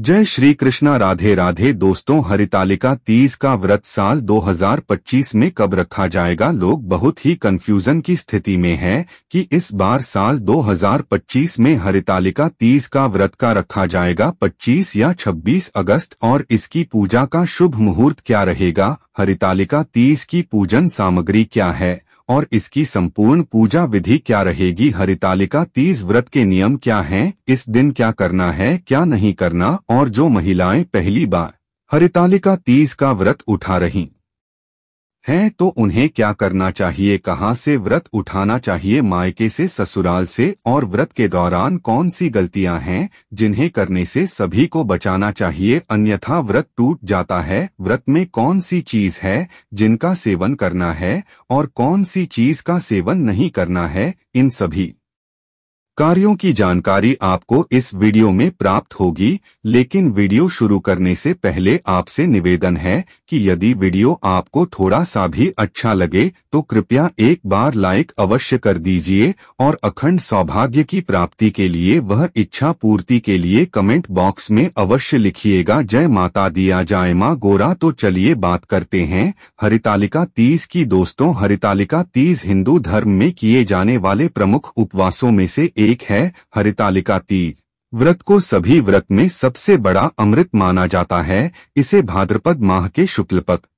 जय श्री कृष्णा। राधे राधे दोस्तों, हरितालिका तीज का व्रत साल 2025 में कब रखा जाएगा? लोग बहुत ही कंफ्यूजन की स्थिति में हैं कि इस बार साल 2025 में हरितालिका तीज का व्रत का रखा जाएगा 25 या 26 अगस्त, और इसकी पूजा का शुभ मुहूर्त क्या रहेगा? हरितालिका तीज की पूजन सामग्री क्या है और इसकी संपूर्ण पूजा विधि क्या रहेगी? हरितालिका तीज व्रत के नियम क्या हैं? इस दिन क्या करना है, क्या नहीं करना? और जो महिलाएं पहली बार हरितालिका तीज का व्रत उठा रही हैं तो उन्हें क्या करना चाहिए? कहां से व्रत उठाना चाहिए, मायके से, ससुराल से? और व्रत के दौरान कौन सी गलतियां हैं जिन्हें करने से सभी को बचाना चाहिए, अन्यथा व्रत टूट जाता है? व्रत में कौन सी चीज है जिनका सेवन करना है और कौन सी चीज का सेवन नहीं करना है? इन सभी कार्यों की जानकारी आपको इस वीडियो में प्राप्त होगी। लेकिन वीडियो शुरू करने से पहले आपसे निवेदन है कि यदि वीडियो आपको थोड़ा सा भी अच्छा लगे तो कृपया एक बार लाइक अवश्य कर दीजिए, और अखंड सौभाग्य की प्राप्ति के लिए वह इच्छा पूर्ति के लिए कमेंट बॉक्स में अवश्य लिखिएगा जय माता दिया जाए माँ गोरा। तो चलिए बात करते हैं हरितालिका तीज की। दोस्तों, हरितालिका तीज हिंदू धर्म में किए जाने वाले प्रमुख उपवासों में से एक है। हरितालिका तीज व्रत को सभी व्रत में सबसे बड़ा अमृत माना जाता है। इसे भाद्रपद माह के शुक्ल पक्ष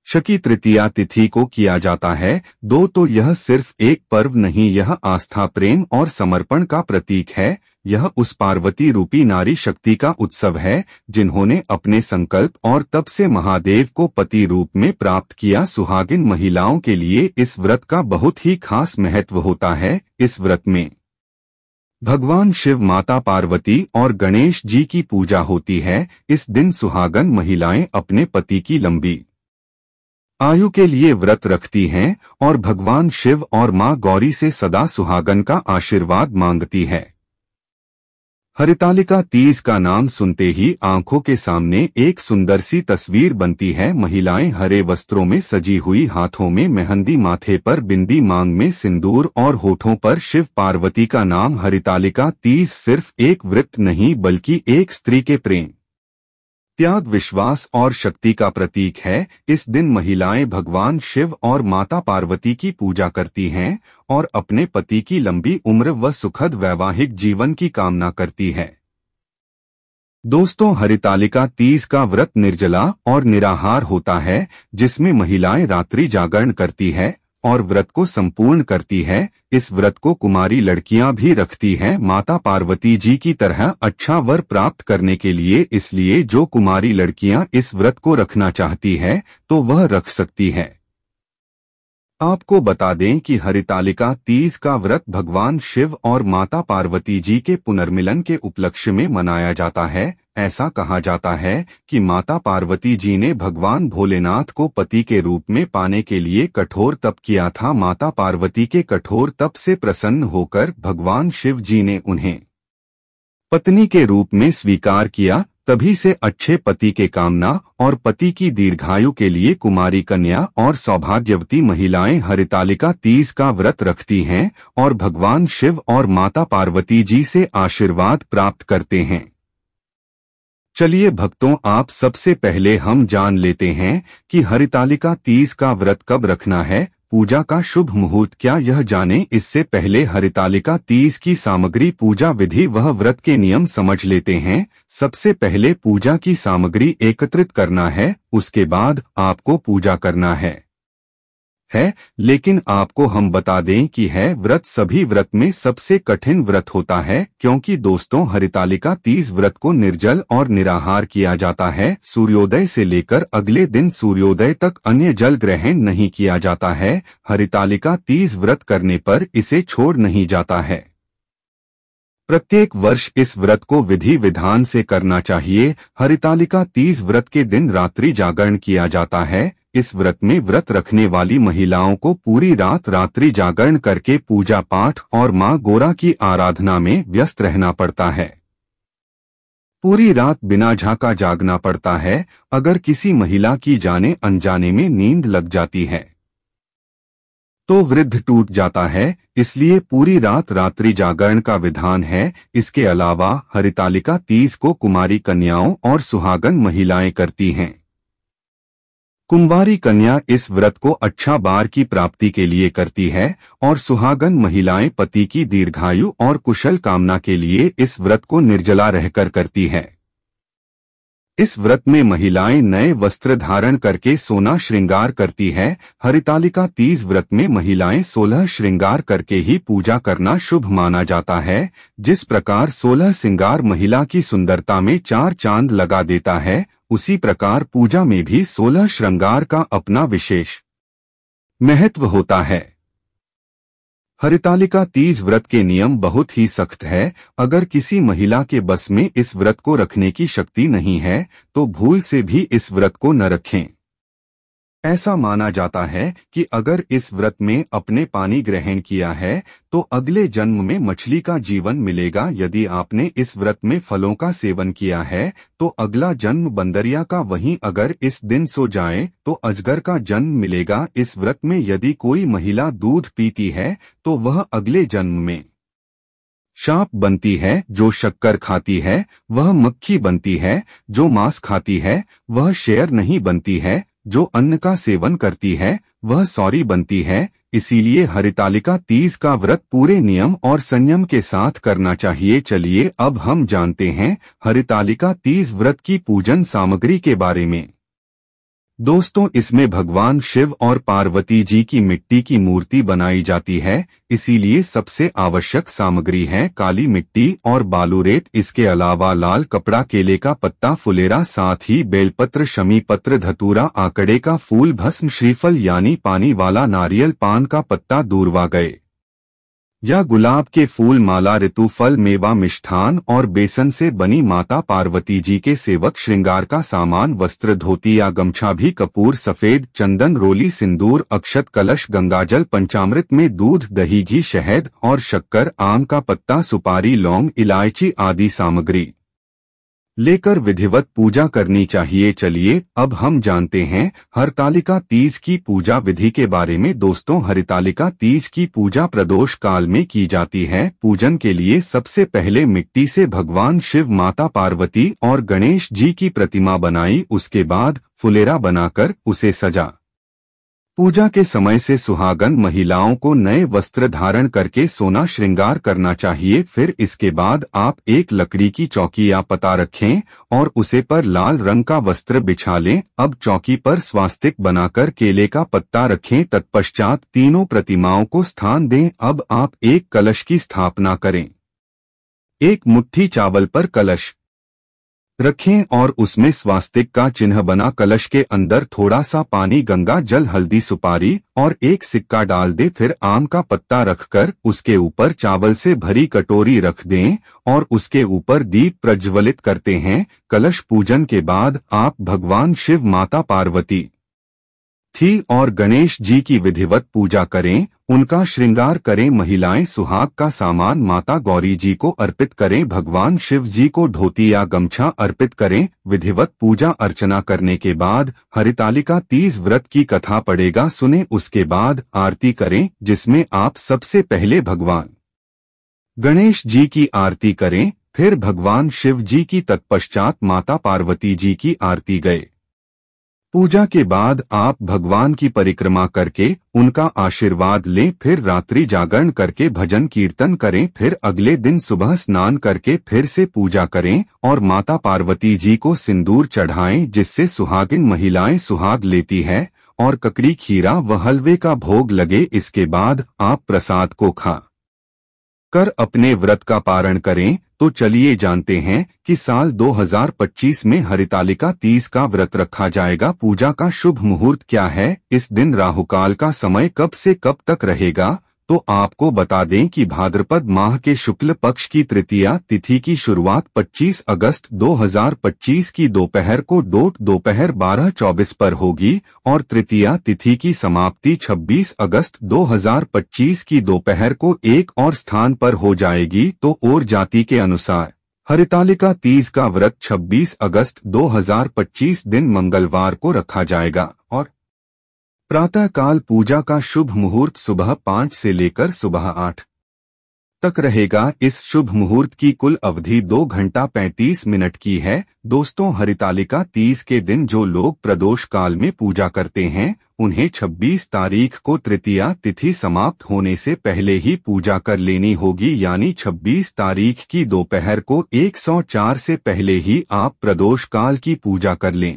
शकी तृतीया तिथि को किया जाता है। तो यह सिर्फ एक पर्व नहीं, यह आस्था, प्रेम और समर्पण का प्रतीक है। यह उस पार्वती रूपी नारी शक्ति का उत्सव है जिन्होंने अपने संकल्प और तप से महादेव को पति रूप में प्राप्त किया। सुहागिन महिलाओं के लिए इस व्रत का बहुत ही खास महत्व होता है। इस व्रत में भगवान शिव, माता पार्वती और गणेश जी की पूजा होती है। इस दिन सुहागन महिलाएं अपने पति की लंबी आयु के लिए व्रत रखती हैं और भगवान शिव और मां गौरी से सदा सुहागन का आशीर्वाद मांगती है। हरितालिका तीज का नाम सुनते ही आंखों के सामने एक सुंदर सी तस्वीर बनती है। महिलाएं हरे वस्त्रों में सजी हुई, हाथों में मेहंदी, माथे पर बिंदी, मांग में सिंदूर और होठों पर शिव पार्वती का नाम। हरितालिका तीज सिर्फ एक व्रत नहीं बल्कि एक स्त्री के प्रेम, त्याग, विश्वास और शक्ति का प्रतीक है। इस दिन महिलाएं भगवान शिव और माता पार्वती की पूजा करती हैं और अपने पति की लंबी उम्र व सुखद वैवाहिक जीवन की कामना करती है। दोस्तों, हरितालिका तीज का व्रत निर्जला और निराहार होता है, जिसमें महिलाएं रात्रि जागरण करती है और व्रत को संपूर्ण करती है। इस व्रत को कुमारी लड़कियां भी रखती हैं माता पार्वती जी की तरह अच्छा वर प्राप्त करने के लिए। इसलिए जो कुमारी लड़कियां इस व्रत को रखना चाहती है तो वह रख सकती है। आपको बता दें कि हरितालिका तीज का व्रत भगवान शिव और माता पार्वती जी के पुनर्मिलन के उपलक्ष्य में मनाया जाता है। ऐसा कहा जाता है कि माता पार्वती जी ने भगवान भोलेनाथ को पति के रूप में पाने के लिए कठोर तप किया था। माता पार्वती के कठोर तप से प्रसन्न होकर भगवान शिव जी ने उन्हें पत्नी के रूप में स्वीकार किया। तभी से अच्छे पति के कामना और पति की दीर्घायु के लिए कुमारी कन्या और सौभाग्यवती महिलाएं हरितालिका तीज का व्रत रखती हैं और भगवान शिव और माता पार्वती जी से आशीर्वाद प्राप्त करते हैं। चलिए भक्तों, आप सबसे पहले हम जान लेते हैं कि हरितालिका तीज का व्रत कब रखना है, पूजा का शुभ मुहूर्त क्या, यह जाने इससे पहले हरितालिका तीज की सामग्री, पूजा विधि वह व्रत के नियम समझ लेते हैं। सबसे पहले पूजा की सामग्री एकत्रित करना है, उसके बाद आपको पूजा करना है। लेकिन आपको हम बता दें कि है व्रत सभी व्रत में सबसे कठिन व्रत होता है, क्योंकि दोस्तों हरितालिका तीज व्रत को निर्जल और निराहार किया जाता है। सूर्योदय से लेकर अगले दिन सूर्योदय तक अन्य जल ग्रहण नहीं किया जाता है। हरितालिका तीज व्रत करने पर इसे छोड़ नहीं जाता है। प्रत्येक वर्ष इस व्रत को विधि विधान से करना चाहिए। हरितालिका तीज व्रत के दिन रात्रि जागरण किया जाता है। इस व्रत में व्रत रखने वाली महिलाओं को पूरी रात रात्रि जागरण करके पूजा पाठ और मां गोरा की आराधना में व्यस्त रहना पड़ता है। पूरी रात बिना झांका जागना पड़ता है। अगर किसी महिला की जाने अनजाने में नींद लग जाती है तो वृद्ध टूट जाता है, इसलिए पूरी रात रात्रि जागरण का विधान है। इसके अलावा हरितालिका तीज को कुमारी कन्याओं और सुहागन महिलाएं करती हैं। कुंवारी कन्या इस व्रत को अच्छा बार की प्राप्ति के लिए करती है और सुहागन महिलाएं पति की दीर्घायु और कुशल कामना के लिए इस व्रत को निर्जला रहकर करती है। इस व्रत में महिलाएं नए वस्त्र धारण करके सोना श्रृंगार करती है। हरितालिका तीज व्रत में महिलाएं 16 श्रृंगार करके ही पूजा करना शुभ माना जाता है। जिस प्रकार 16 श्रृंगार महिला की सुंदरता में 4 चांद लगा देता है, उसी प्रकार पूजा में भी 16 श्रृंगार का अपना विशेष महत्व होता है। हरितालिका तीज व्रत के नियम बहुत ही सख्त है। अगर किसी महिला के बस में इस व्रत को रखने की शक्ति नहीं है तो भूल से भी इस व्रत को न रखें। ऐसा माना जाता है कि अगर इस व्रत में अपने पानी ग्रहण किया है तो अगले जन्म में मछली का जीवन मिलेगा। यदि आपने इस व्रत में फलों का सेवन किया है तो अगला जन्म बंदरिया का, वहीं अगर इस दिन सो जाए तो अजगर का जन्म मिलेगा। इस व्रत में यदि कोई महिला दूध पीती है तो वह अगले जन्म में सांप बनती है। जो शक्कर खाती है वह मक्खी बनती है। जो मांस खाती है वह शेर नहीं बनती है। जो अन्न का सेवन करती है वह सौरी बनती है। इसीलिए हरितालिका तीज का व्रत पूरे नियम और संयम के साथ करना चाहिए। चलिए अब हम जानते हैं हरितालिका तीज व्रत की पूजन सामग्री के बारे में। दोस्तों, इसमें भगवान शिव और पार्वती जी की मिट्टी की मूर्ति बनाई जाती है। इसीलिए सबसे आवश्यक सामग्री है काली मिट्टी और बालू रेत। इसके अलावा लाल कपड़ा, केले का पत्ता, फुलेरा, साथ ही बेलपत्र, शमी पत्र, धतूरा, आकड़े का फूल, भस्म, श्रीफल यानी पानी वाला नारियल, पान का पत्ता, दूर्वा गए या गुलाब के फूल, माला, ऋतु फल, मेवा, मिष्ठान और बेसन से बनी माता पार्वती जी के सेवक श्रृंगार का सामान, वस्त्र, धोती या गमछा भी, कपूर, सफेद चंदन, रोली, सिंदूर, अक्षत, कलश, गंगाजल, पंचामृत में दूध, दही, घी, शहद और शक्कर, आम का पत्ता, सुपारी, लौंग, इलायची आदि सामग्री लेकर विधिवत पूजा करनी चाहिए। चलिए अब हम जानते हैं हरितालिका तीज की पूजा विधि के बारे में। दोस्तों, हरितालिका तीज की पूजा प्रदोष काल में की जाती है। पूजन के लिए सबसे पहले मिट्टी से भगवान शिव, माता पार्वती और गणेश जी की प्रतिमा बनाई। उसके बाद फुलेरा बनाकर उसे सजा। पूजा के समय से सुहागन महिलाओं को नए वस्त्र धारण करके सोना श्रृंगार करना चाहिए। फिर इसके बाद आप एक लकड़ी की चौकी या पता रखें और उसे पर लाल रंग का वस्त्र बिछा लें। अब चौकी पर स्वास्तिक बनाकर केले का पत्ता रखें। तत्पश्चात तीनों प्रतिमाओं को स्थान दें। अब आप एक कलश की स्थापना करें। एक मुट्ठी चावल पर कलश रखें और उसमें स्वास्तिक का चिन्ह बना कलश के अंदर थोड़ा सा पानी, गंगा जल, हल्दी, सुपारी और एक सिक्का डाल दे। फिर आम का पत्ता रखकर उसके ऊपर चावल से भरी कटोरी रख दें और उसके ऊपर दीप प्रज्वलित करते हैं। कलश पूजन के बाद आप भगवान शिव, माता पार्वती थी और गणेश जी की विधिवत पूजा करें, उनका श्रृंगार करें। महिलाएं सुहाग का सामान माता गौरी जी को अर्पित करें। भगवान शिव जी को धोती या गमछा अर्पित करें। विधिवत पूजा अर्चना करने के बाद हरितालिका तीज व्रत की कथा पढ़ेगा, सुने। उसके बाद आरती करें, जिसमें आप सबसे पहले भगवान गणेश जी की आरती करें, फिर भगवान शिव जी की, तत्पश्चात माता पार्वती जी की आरती गए। पूजा के बाद आप भगवान की परिक्रमा करके उनका आशीर्वाद लें। फिर रात्रि जागरण करके भजन कीर्तन करें। फिर अगले दिन सुबह स्नान करके फिर से पूजा करें और माता पार्वती जी को सिंदूर चढ़ाएं, जिससे सुहागिन महिलाएं सुहाग लेती है और ककड़ी, खीरा व हलवे का भोग लगे। इसके बाद आप प्रसाद को खा कर अपने व्रत का पारण करें। तो चलिए जानते हैं कि साल 2025 में हरितालिका तीज का व्रत रखा जाएगा। पूजा का शुभ मुहूर्त क्या है, इस दिन राहुकाल का समय कब से कब तक रहेगा, तो आपको बता दें कि भाद्रपद माह के शुक्ल पक्ष की तृतीया तिथि की शुरुआत 25 अगस्त 2025 की दोपहर को दोपहर 12:24 पर होगी और तृतीया तिथि की समाप्ति 26 अगस्त 2025 की दोपहर को एक और स्थान पर हो जाएगी। तो और जाति के अनुसार हरितालिका तीज का व्रत 26 अगस्त 2025 दिन मंगलवार को रखा जाएगा और प्रातःकाल पूजा का शुभ मुहूर्त सुबह 5 से लेकर सुबह 8 तक रहेगा। इस शुभ मुहूर्त की कुल अवधि 2 घंटा 35 मिनट की है। दोस्तों, हरितालिका तीज के दिन जो लोग प्रदोष काल में पूजा करते हैं, उन्हें 26 तारीख को तृतीया तिथि समाप्त होने से पहले ही पूजा कर लेनी होगी, यानी 26 तारीख की दोपहर को 104 से पहले ही आप प्रदोष काल की पूजा कर लें,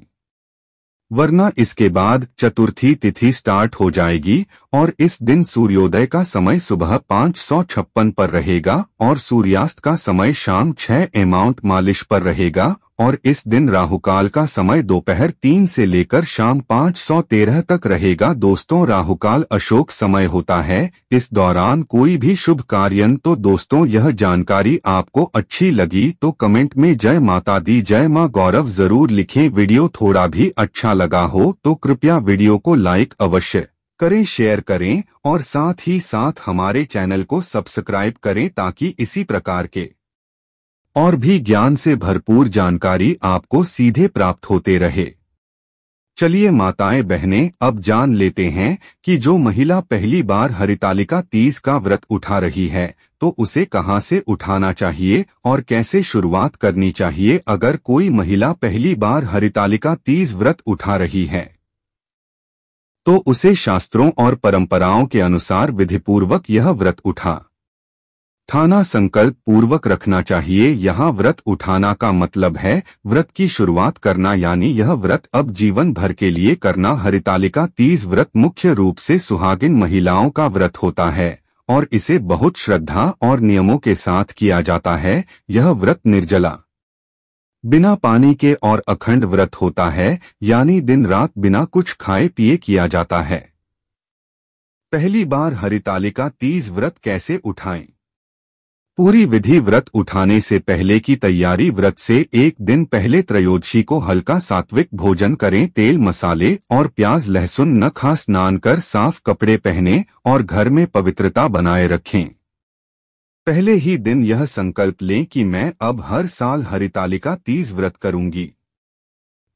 वरना इसके बाद चतुर्थी तिथि स्टार्ट हो जाएगी और इस दिन सूर्योदय का समय सुबह 5:56 पर रहेगा और सूर्यास्त का समय शाम 6:41 पर रहेगा और इस दिन राहुकाल का समय दोपहर 3 से लेकर शाम 5:13 तक रहेगा। दोस्तों, राहुकाल अशोक समय होता है। इस दौरान कोई भी शुभ कार्य। तो दोस्तों, यह जानकारी आपको अच्छी लगी तो कमेंट में जय माता दी, जय मां गौरव जरूर लिखें। वीडियो थोड़ा भी अच्छा लगा हो तो कृपया वीडियो को लाइक अवश्य करें, शेयर करें और साथ ही साथ हमारे चैनल को सब्सक्राइब करें ताकि इसी प्रकार के और भी ज्ञान से भरपूर जानकारी आपको सीधे प्राप्त होते रहे। चलिए माताएं बहनें, अब जान लेते हैं कि जो महिला पहली बार हरितालिका तीज का व्रत उठा रही है तो उसे कहां से उठाना चाहिए और कैसे शुरुआत करनी चाहिए। अगर कोई महिला पहली बार हरितालिका तीज व्रत उठा रही है तो उसे शास्त्रों और परंपराओं के अनुसार विधिपूर्वक यह व्रत उठाना संकल्प पूर्वक रखना चाहिए। यहाँ व्रत उठाना का मतलब है व्रत की शुरुआत करना, यानी यह व्रत अब जीवन भर के लिए करना। हरितालिका तीज व्रत मुख्य रूप से सुहागिन महिलाओं का व्रत होता है और इसे बहुत श्रद्धा और नियमों के साथ किया जाता है। यह व्रत निर्जला, बिना पानी के और अखंड व्रत होता है, यानी दिन रात बिना कुछ खाए पिए किया जाता है। पहली बार हरितालिका तीज व्रत कैसे उठाएं? पूरी विधि व्रत उठाने से पहले की तैयारी। व्रत से एक दिन पहले त्रयोदशी को हल्का सात्विक भोजन करें। तेल, मसाले और प्याज लहसुन न खा, स्नान कर साफ कपड़े पहने और घर में पवित्रता बनाए रखें। पहले ही दिन यह संकल्प लें कि मैं अब हर साल हरितालिका तीज व्रत करूंगी।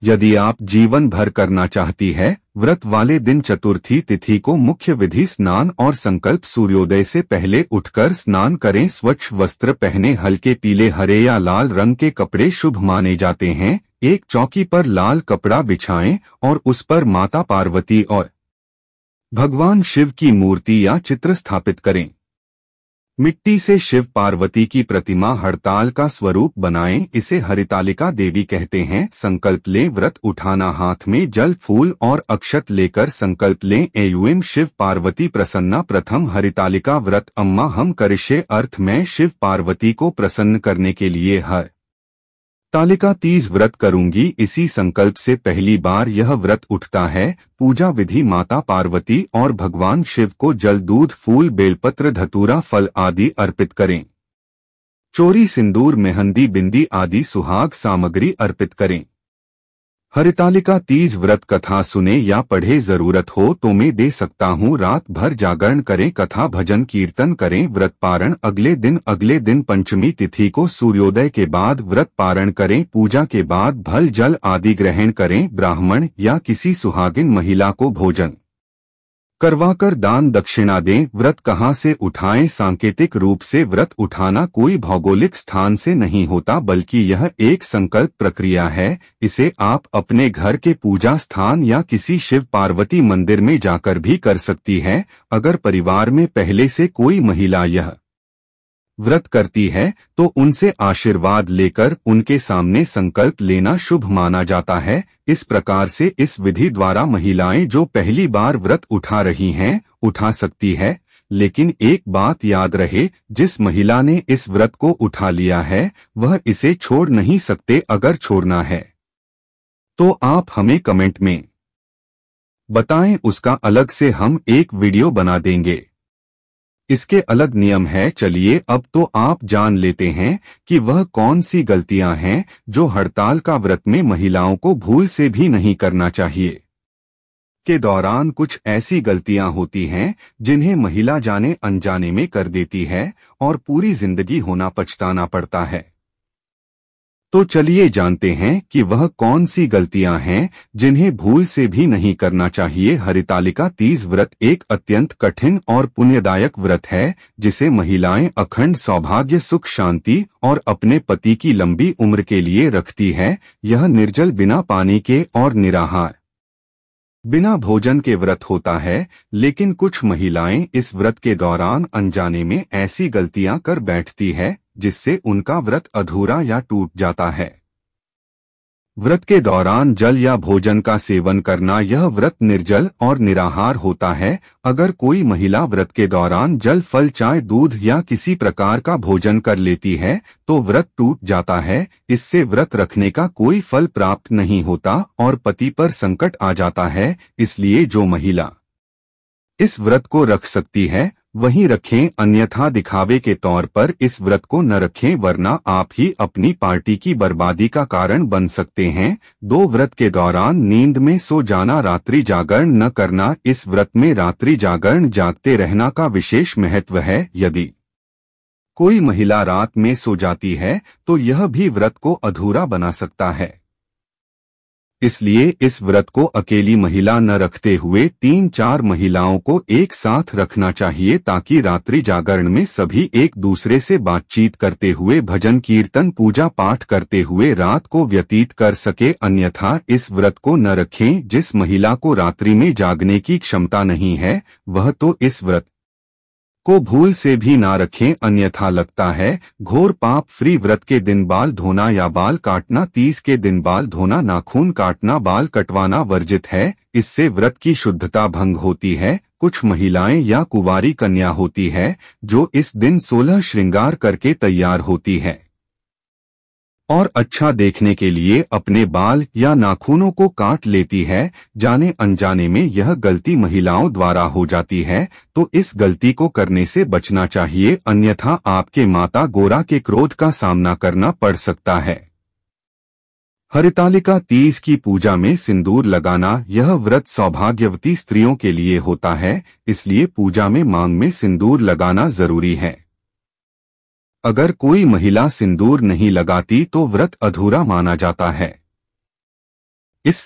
यदि आप जीवन भर करना चाहती है, व्रत वाले दिन चतुर्थी तिथि को मुख्य विधि स्नान और संकल्प। सूर्योदय से पहले उठकर स्नान करें, स्वच्छ वस्त्र पहने, हल्के पीले, हरे या लाल रंग के कपड़े शुभ माने जाते हैं। एक चौकी पर लाल कपड़ा बिछाएं और उस पर माता पार्वती और भगवान शिव की मूर्ति या चित्र स्थापित करें। मिट्टी से शिव पार्वती की प्रतिमा हड़ताल का स्वरूप बनाएं, इसे हरितालिका देवी कहते हैं। संकल्प लें, व्रत उठाना। हाथ में जल, फूल और अक्षत लेकर संकल्प लें। एवं शिव पार्वती प्रसन्ना। प्रथम हरितालिका व्रत अम्मा हम करिष्ये, अर्थ में शिव पार्वती को प्रसन्न करने के लिए हरितालिका तीज व्रत करूंगी। इसी संकल्प से पहली बार यह व्रत उठता है। पूजा विधि। माता पार्वती और भगवान शिव को जल, दूध, फूल, बेलपत्र, धतूरा, फल आदि अर्पित करें। चोरी, सिंदूर, मेहंदी, बिंदी आदि सुहाग सामग्री अर्पित करें। हरितालिका तीज व्रत कथा सुने या पढ़े, जरूरत हो तो मैं दे सकता हूँ। रात भर जागरण करें, कथा भजन कीर्तन करें। व्रत पारण। अगले दिन पंचमी तिथि को सूर्योदय के बाद व्रत पारण करें। पूजा के बाद फल जल आदि ग्रहण करें। ब्राह्मण या किसी सुहागिन महिला को भोजन करवाकर दान दक्षिणा दें। व्रत कहाँ से उठाएं? सांकेतिक रूप से व्रत उठाना कोई भौगोलिक स्थान से नहीं होता, बल्कि यह एक संकल्प प्रक्रिया है। इसे आप अपने घर के पूजा स्थान या किसी शिव पार्वती मंदिर में जाकर भी कर सकती है। अगर परिवार में पहले से कोई महिला यह व्रत करती है तो उनसे आशीर्वाद लेकर उनके सामने संकल्प लेना शुभ माना जाता है। इस प्रकार से इस विधि द्वारा महिलाएं जो पहली बार व्रत उठा रही हैं, उठा सकती है। लेकिन एक बात याद रहे, जिस महिला ने इस व्रत को उठा लिया है वह इसे छोड़ नहीं सकते। अगर छोड़ना है तो आप हमें कमेंट में बताएं, उसका अलग से हम एक वीडियो बना देंगे। इसके अलग नियम है। चलिए अब तो आप जान लेते हैं कि वह कौन सी गलतियां हैं जो हड़ताल का व्रत में महिलाओं को भूल से भी नहीं करना चाहिए। के दौरान कुछ ऐसी गलतियां होती हैं जिन्हें महिला जाने अनजाने में कर देती है और पूरी जिंदगी होना पछताना पड़ता है। तो चलिए जानते हैं कि वह कौन सी गलतियां हैं जिन्हें भूल से भी नहीं करना चाहिए। हरितालिका तीज व्रत एक अत्यंत कठिन और पुण्यदायक व्रत है जिसे महिलाएं अखंड सौभाग्य, सुख, शांति और अपने पति की लंबी उम्र के लिए रखती है। यह निर्जल, बिना पानी के और निराहार, बिना भोजन के व्रत होता है, लेकिन कुछ महिलाएं इस व्रत के दौरान अनजाने में ऐसी गलतियां कर बैठती है जिससे उनका व्रत अधूरा या टूट जाता है। व्रत के दौरान जल या भोजन का सेवन करना, यह व्रत निर्जल और निराहार होता है। अगर कोई महिला व्रत के दौरान जल, फल, चाय, दूध या किसी प्रकार का भोजन कर लेती है तो व्रत टूट जाता है। इससे व्रत रखने का कोई फल प्राप्त नहीं होता और पति पर संकट आ जाता है। इसलिए जो महिला इस व्रत को रख सकती है वहीं रखें, अन्यथा दिखावे के तौर पर इस व्रत को न रखें, वरना आप ही अपनी पार्टी की बर्बादी का कारण बन सकते हैं। 2 व्रत के दौरान नींद में सो जाना, रात्रि जागरण न करना। इस व्रत में रात्रि जागरण, जागते रहना का विशेष महत्व है। यदि कोई महिला रात में सो जाती है तो यह भी व्रत को अधूरा बना सकता है। इसलिए इस व्रत को अकेली महिला न रखते हुए 3-4 महिलाओं को एक साथ रखना चाहिए, ताकि रात्रि जागरण में सभी एक दूसरे से बातचीत करते हुए, भजन कीर्तन, पूजा पाठ करते हुए रात को व्यतीत कर सके। अन्यथा इस व्रत को न रखें। जिस महिला को रात्रि में जागने की क्षमता नहीं है वह तो इस व्रत को भूल से भी ना रखें, अन्यथा लगता है घोर पाप। फ्री व्रत के दिन बाल धोना या बाल काटना, तीज के दिन बाल धोना, नाखून काटना, बाल कटवाना वर्जित है। इससे व्रत की शुद्धता भंग होती है। कुछ महिलाएं या कुंवारी कन्या होती है जो इस दिन 16 श्रृंगार करके तैयार होती है और अच्छा देखने के लिए अपने बाल या नाखूनों को काट लेती है। जाने अनजाने में यह गलती महिलाओं द्वारा हो जाती है, तो इस गलती को करने से बचना चाहिए, अन्यथा आपके माता गोरा के क्रोध का सामना करना पड़ सकता है। हरितालिका तीज की पूजा में सिंदूर लगाना, यह व्रत सौभाग्यवती स्त्रियों के लिए होता है, इसलिए पूजा में मांग में सिंदूर लगाना जरूरी है। अगर कोई महिला सिंदूर नहीं लगाती तो व्रत अधूरा माना जाता है। इस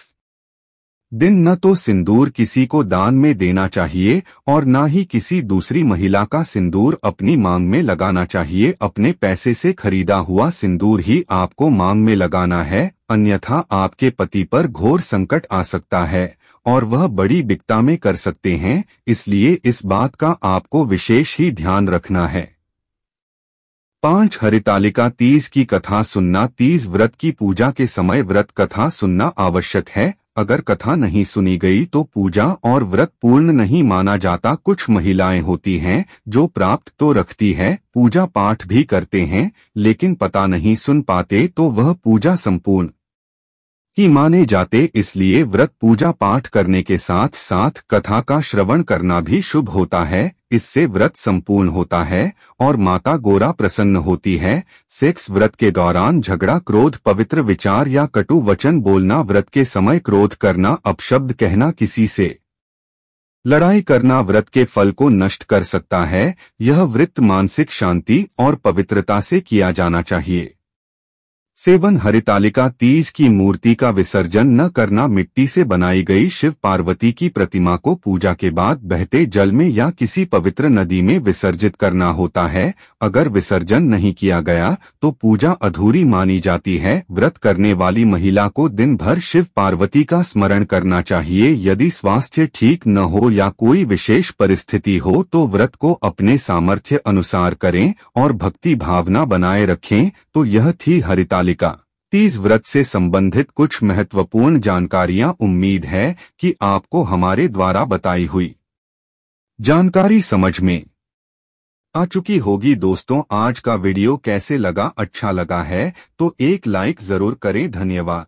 दिन न तो सिंदूर किसी को दान में देना चाहिए और न ही किसी दूसरी महिला का सिंदूर अपनी मांग में लगाना चाहिए। अपने पैसे से खरीदा हुआ सिंदूर ही आपको मांग में लगाना है, अन्यथा आपके पति पर घोर संकट आ सकता है और वह बड़ी बिकता में कर सकते हैं। इसलिए इस बात का आपको विशेष ही ध्यान रखना है। 5. हरितालिका तीज की कथा सुनना। तीज व्रत की पूजा के समय व्रत कथा सुनना आवश्यक है। अगर कथा नहीं सुनी गई तो पूजा और व्रत पूर्ण नहीं माना जाता। कुछ महिलाएं होती हैं जो प्राप्त तो रखती है, पूजा पाठ भी करते हैं, लेकिन पता नहीं सुन पाते तो वह पूजा संपूर्ण ही माने जाते। इसलिए व्रत पूजा पाठ करने के साथ साथ कथा का श्रवण करना भी शुभ होता है। इससे व्रत संपूर्ण होता है और माता गोरा प्रसन्न होती है। सेक्स व्रत के दौरान झगड़ा, क्रोध, पवित्र विचार या कटु वचन बोलना, व्रत के समय क्रोध करना, अपशब्द कहना, किसी से लड़ाई करना व्रत के फल को नष्ट कर सकता है। यह व्रत मानसिक शांति और पवित्रता से किया जाना चाहिए। सेवन। हरितालिका तीज की मूर्ति का विसर्जन न करना। मिट्टी से बनाई गई शिव पार्वती की प्रतिमा को पूजा के बाद बहते जल में या किसी पवित्र नदी में विसर्जित करना होता है। अगर विसर्जन नहीं किया गया तो पूजा अधूरी मानी जाती है। व्रत करने वाली महिला को दिन भर शिव पार्वती का स्मरण करना चाहिए। यदि स्वास्थ्य ठीक न हो या कोई विशेष परिस्थिति हो तो व्रत को अपने सामर्थ्य अनुसार करें और भक्ति भावना बनाए रखें। तो यह थी हरितालिका तीज व्रत से संबंधित कुछ महत्वपूर्ण जानकारियां। उम्मीद है कि आपको हमारे द्वारा बताई हुई जानकारी समझ में आ चुकी होगी। दोस्तों, आज का वीडियो कैसे लगा? अच्छा लगा है तो एक लाइक जरूर करें। धन्यवाद।